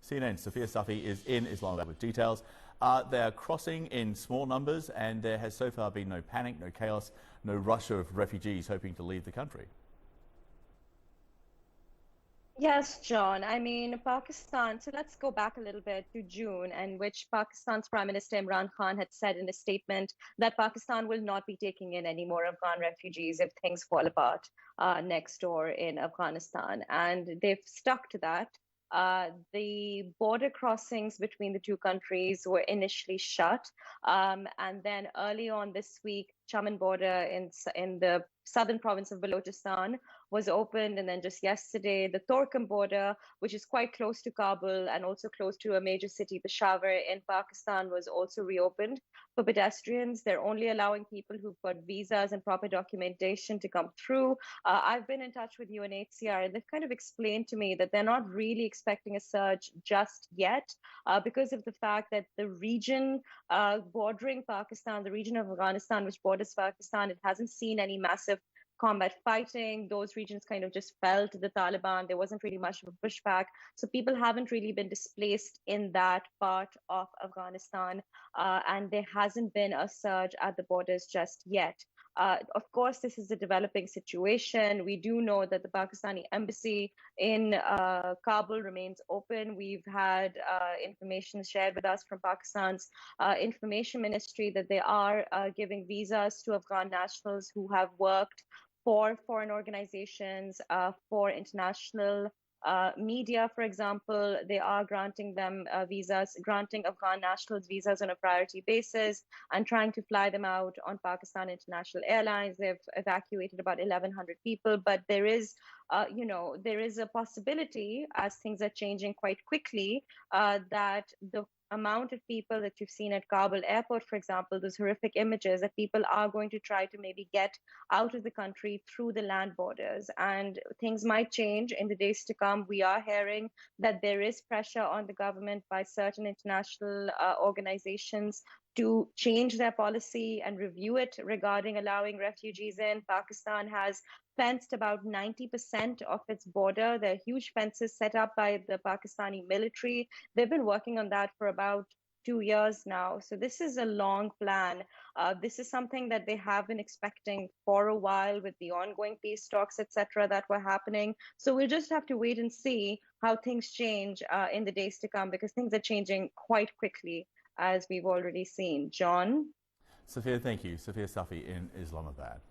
CNN's Sophia Safi is in Islamabad with details. They're crossing in small numbers, and there has so far been no panic, no chaos, no rush of refugees hoping to leave the country. Yes, John. I mean, Pakistan, so let's go back a little bit to June, in which Pakistan's Prime Minister Imran Khan had said in a statement that Pakistan will not be taking in any more Afghan refugees if things fall apart next door in Afghanistan. And they've stuck to that. The border crossings between the two countries were initially shut. And then early on this week, Chaman border in the southern province of Balochistan was opened. And then just yesterday, the Torkham border, which is quite close to Kabul and also close to a major city, Peshawar in Pakistan, was also reopened for pedestrians. They're only allowing people who've got visas and proper documentation to come through. I've been in touch with UNHCR, and they've kind of explained to me that they're not really expecting a surge just yet because of the fact that the region bordering Pakistan, the region of Afghanistan, which borders Pakistan, it hasn't seen any massive combat fighting. Those regions kind of just fell to the Taliban. There wasn't really much of a pushback. So people haven't really been displaced in that part of Afghanistan. And there hasn't been a surge at the borders just yet. Of course, this is a developing situation. We do know that the Pakistani Embassy in Kabul remains open. We've had information shared with us from Pakistan's information ministry that they are giving visas to Afghan nationals who have worked for foreign organizations, for international media, for example. They are granting them visas, granting Afghan nationals visas on a priority basis and trying to fly them out on Pakistan International Airlines. They've evacuated about 1,100 people, but there is, there is a possibility, as things are changing quite quickly, that the amount of people that you've seen at Kabul airport, for example, those horrific images, that people are going to try to maybe get out of the country through the land borders. And things might change in the days to come. We are hearing that there is pressure on the government by certain international organizations to change their policy and review it regarding allowing refugees in. Pakistan has fenced about 90% of its border. There are huge fences set up by the Pakistani military. They've been working on that for about 2 years now. So this is a long plan. This is something that they have been expecting for a while with the ongoing peace talks, etc., that were happening. So we'll just have to wait and see how things change in the days to come, because things are changing quite quickly, as we've already seen. John? Sophia, thank you. Sophia Safi in Islamabad.